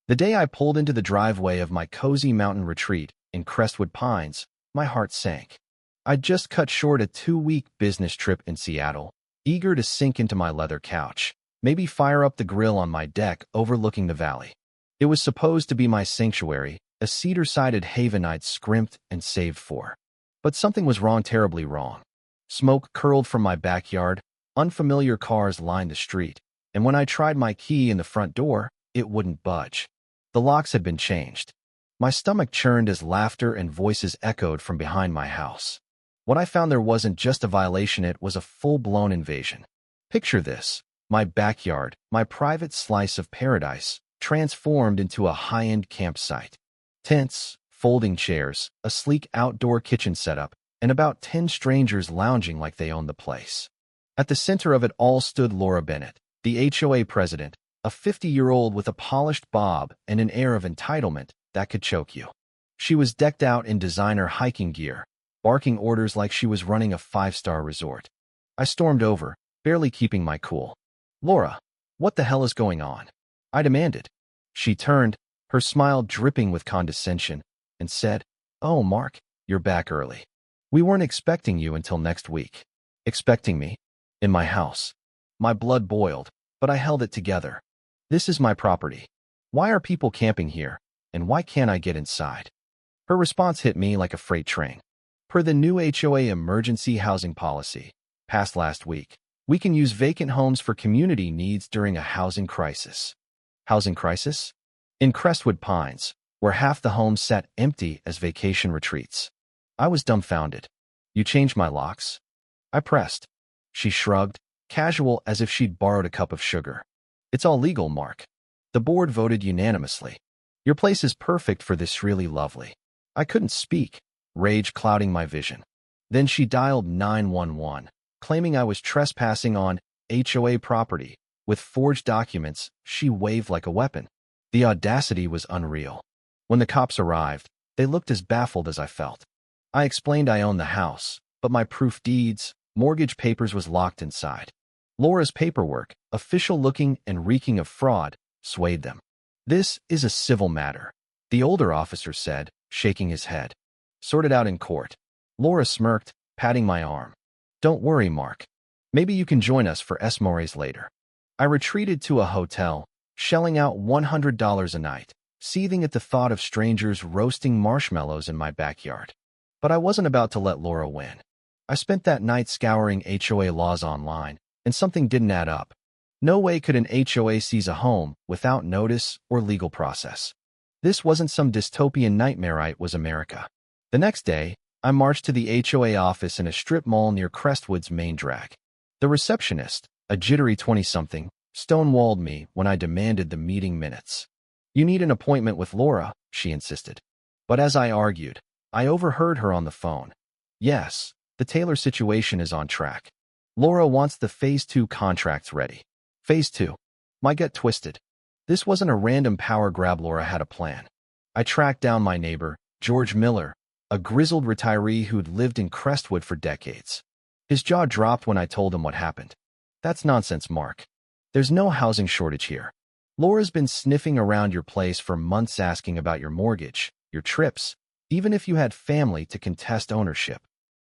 The day I pulled into the driveway of my cozy mountain retreat in Crestwood Pines, my heart sank. I'd just cut short a 2-week business trip in Seattle, eager to sink into my leather couch, maybe fire up the grill on my deck overlooking the valley. It was supposed to be my sanctuary, a cedar-sided haven I'd scrimped and saved for. But something was wrong, terribly wrong. Smoke curled from my backyard, unfamiliar cars lined the street, and when I tried my key in the front door, it wouldn't budge. The locks had been changed. My stomach churned as laughter and voices echoed from behind my house. What I found there wasn't just a violation, it was a full-blown invasion. Picture this: my backyard, my private slice of paradise, transformed into a high-end campsite. Tents, folding chairs, a sleek outdoor kitchen setup, and about 10 strangers lounging like they owned the place. At the center of it all stood Laura Bennett, the HOA president, a 50-year-old with a polished bob and an air of entitlement that could choke you. She was decked out in designer hiking gear, barking orders like she was running a 5-star resort. I stormed over, barely keeping my cool. "Laura, what the hell is going on?" I demanded. She turned, her smile dripping with condescension, and said, "Oh, Mark, you're back early. We weren't expecting you until next week." Expecting me? In my house? My blood boiled, but I held it together. This is my property. Why are people camping here, and why can't I get inside? Her response hit me like a freight train. Per the new HOA emergency housing policy, passed last week, we can use vacant homes for community needs during a housing crisis. Housing crisis? In Crestwood Pines, where half the homes sat empty as vacation retreats. I was dumbfounded. "You changed my locks?" I pressed. She shrugged, casual as if she'd borrowed a cup of sugar. "It's all legal, Mark. The board voted unanimously. Your place is perfect for this, really lovely." I couldn't speak, rage clouding my vision. Then she dialed 911, claiming I was trespassing on HOA property. With forged documents, she waved like a weapon. The audacity was unreal. When the cops arrived, they looked as baffled as I felt. I explained I owned the house, but my proof deeds, mortgage papers was locked inside. Laura's paperwork, official-looking and reeking of fraud, swayed them. "This is a civil matter," the older officer said, shaking his head. "Sort it out in court." Laura smirked, patting my arm. "Don't worry, Mark. Maybe you can join us for Esmores later." I retreated to a hotel, shelling out $100 a night, seething at the thought of strangers roasting marshmallows in my backyard. But I wasn't about to let Laura win. I spent that night scouring HOA laws online, and something didn't add up. No way could an HOA seize a home without notice or legal process. This wasn't some dystopian nightmare, it was America. The next day, I marched to the HOA office in a strip mall near Crestwood's main drag. The receptionist, a jittery 20-something, stonewalled me when I demanded the meeting minutes. "You need an appointment with Laura," she insisted. But as I argued, I overheard her on the phone. "Yes, the Taylor situation is on track. Laura wants the Phase 2 contracts ready." Phase 2. My gut twisted. This wasn't a random power grab. Laura had a plan. I tracked down my neighbor, George Miller, a grizzled retiree who'd lived in Crestwood for decades. His jaw dropped when I told him what happened. "That's nonsense, Mark. There's no housing shortage here. Laura's been sniffing around your place for months asking about your mortgage, your trips, even if you had family to contest ownership."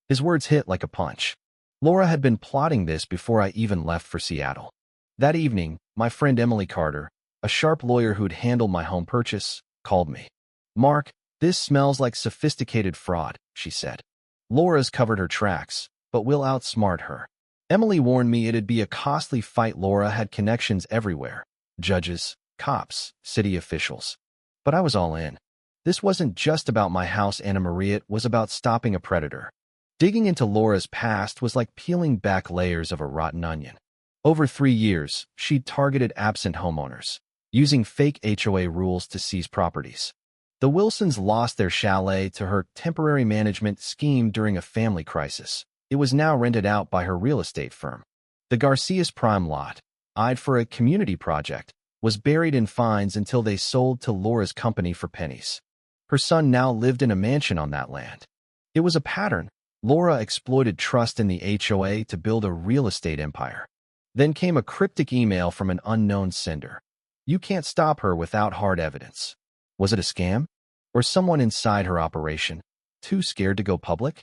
His words hit like a punch. Laura had been plotting this before I even left for Seattle. That evening, my friend Emily Carter, a sharp lawyer who'd handled my home purchase, called me. "Mark, this smells like sophisticated fraud," she said. "Laura's covered her tracks, but we'll outsmart her." Emily warned me it'd be a costly fight. Laura had connections everywhere: judges, cops, city officials. But I was all in. This wasn't just about my house, Anna Maria, it was about stopping a predator. Digging into Laura's past was like peeling back layers of a rotten onion. Over 3 years, she'd targeted absent homeowners, using fake HOA rules to seize properties. The Wilsons lost their chalet to her temporary management scheme during a family crisis. It was now rented out by her real estate firm. The Garcias Prime lot, eyed for a community project, was buried in fines until they sold to Laura's company for pennies. Her son now lived in a mansion on that land. It was a pattern. Laura exploited trust in the HOA to build a real estate empire. Then came a cryptic email from an unknown sender. You can't stop her without hard evidence. Was it a scam? Or someone inside her operation, too scared to go public?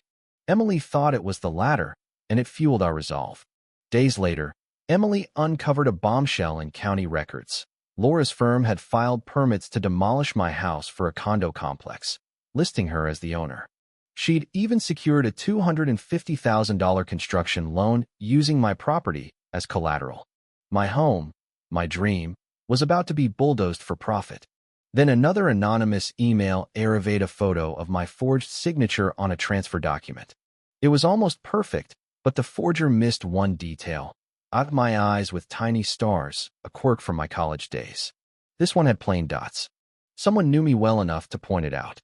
Emily thought it was the latter, and it fueled our resolve. Days later, Emily uncovered a bombshell in county records. Laura's firm had filed permits to demolish my house for a condo complex, listing her as the owner. She'd even secured a $250,000 construction loan using my property as collateral. My home, my dream, was about to be bulldozed for profit. Then another anonymous email arrived a photo of my forged signature on a transfer document. It was almost perfect, but the forger missed one detail. Out of my eyes with tiny stars, a quirk from my college days. This one had plain dots. Someone knew me well enough to point it out.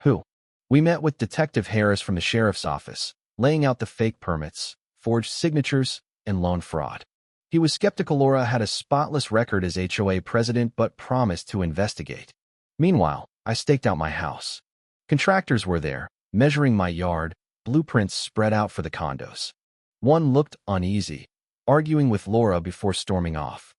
Who? We met with Detective Harris from the sheriff's office, laying out the fake permits, forged signatures, and loan fraud. He was skeptical Laura had a spotless record as HOA president but promised to investigate. Meanwhile, I staked out my house. Contractors were there, measuring my yard, blueprints spread out for the condos. One looked uneasy, arguing with Laura before storming off.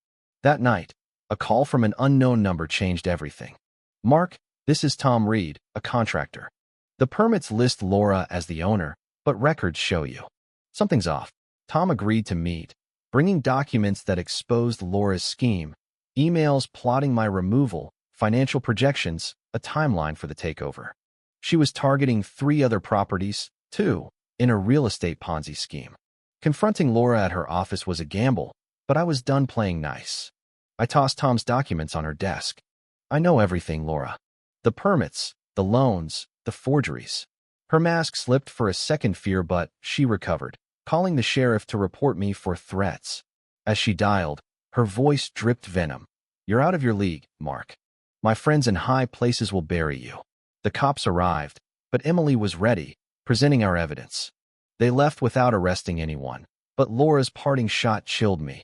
That night, a call from an unknown number changed everything. "Mark, this is Tom Reed, a contractor. The permits list Laura as the owner, but records show you. Something's off." Tom agreed to meet, bringing documents that exposed Laura's scheme, emails plotting my removal, financial projections, a timeline for the takeover. She was targeting 3 other properties, too, in a real estate Ponzi scheme. Confronting Laura at her office was a gamble, but I was done playing nice. I tossed Tom's documents on her desk. "I know everything, Laura. The permits, the loans, the forgeries." Her mask slipped for a second fear, but she recovered, calling the sheriff to report me for threats. As she dialed, her voice dripped venom. "You're out of your league, Mark. My friends in high places will bury you." The cops arrived, but Emily was ready, presenting our evidence. They left without arresting anyone, but Laura's parting shot chilled me.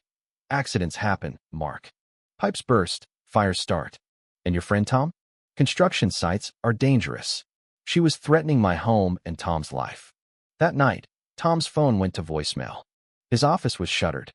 "Accidents happen, Mark. Pipes burst, fires start. And your friend Tom? Construction sites are dangerous." She was threatening my home and Tom's life. That night, Tom's phone went to voicemail. His office was shuttered.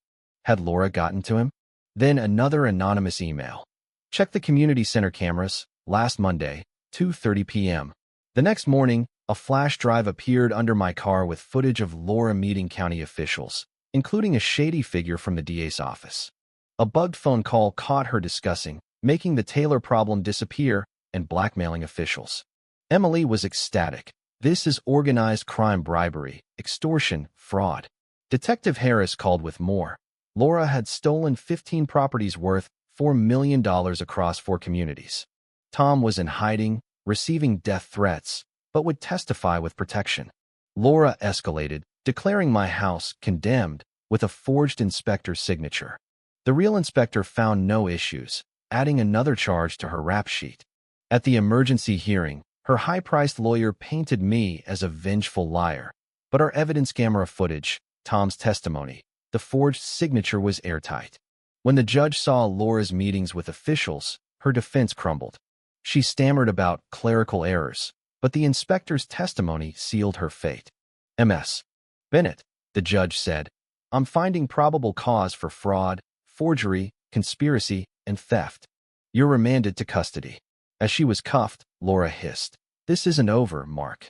Had Laura gotten to him? Then another anonymous email. "Check the community center cameras, last Monday, 2:30 p.m. The next morning, a flash drive appeared under my car with footage of Laura meeting county officials, including a shady figure from the DA's office. A bugged phone call caught her discussing making the Taylor problem disappear and blackmailing officials. Emily was ecstatic. "This is organized crime, bribery, extortion, fraud." Detective Harris called with more. Laura had stolen 15 properties worth $4 million across 4 communities. Tom was in hiding, receiving death threats, but would testify with protection. Laura escalated, declaring my house condemned with a forged inspector's signature. The real inspector found no issues, adding another charge to her rap sheet. At the emergency hearing, her high-priced lawyer painted me as a vengeful liar. But our evidence camera footage, Tom's testimony, the forged signature was airtight. When the judge saw Laura's meetings with officials, her defense crumbled. She stammered about clerical errors, but the inspector's testimony sealed her fate. "Ms. Bennett," the judge said, "I'm finding probable cause for fraud, forgery, conspiracy, and theft. You're remanded to custody." As she was cuffed, Laura hissed, "This isn't over, Mark."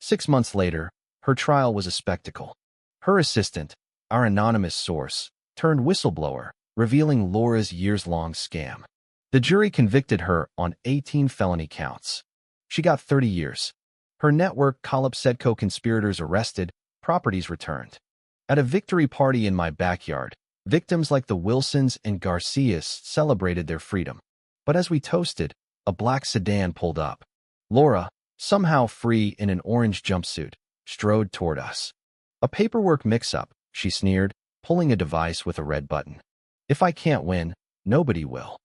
6 months later, her trial was a spectacle. Her assistant, our anonymous source, turned whistleblower, revealing Laura's years-long scam. The jury convicted her on 18 felony counts. She got 30 years. Her network Collapset co-conspirators arrested, properties returned. At a victory party in my backyard, victims like the Wilsons and Garcias celebrated their freedom. But as we toasted, a black sedan pulled up. Laura, somehow free in an orange jumpsuit, strode toward us. "A paperwork mix-up," she sneered, pulling a device with a red button. "If I can't win, nobody will."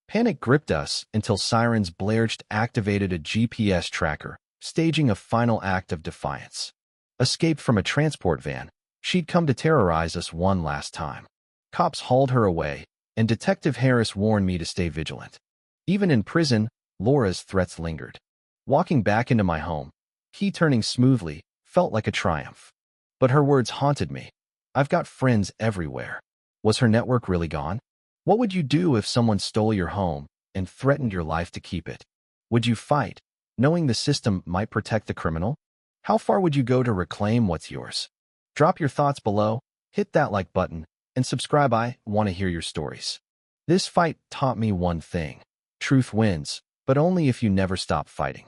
Panic gripped us until sirens blared, activated a GPS tracker, staging a final act of defiance. Escaped from a transport van, she'd come to terrorize us one last time. Cops hauled her away, and Detective Harris warned me to stay vigilant. Even in prison, Laura's threats lingered. Walking back into my home, key turning smoothly, felt like a triumph. But her words haunted me. "I've got friends everywhere." Was her network really gone? What would you do if someone stole your home and threatened your life to keep it? Would you fight, knowing the system might protect the criminal? How far would you go to reclaim what's yours? Drop your thoughts below, hit that like button, and subscribe. I want to hear your stories. This fight taught me one thing. Truth wins, but only if you never stop fighting.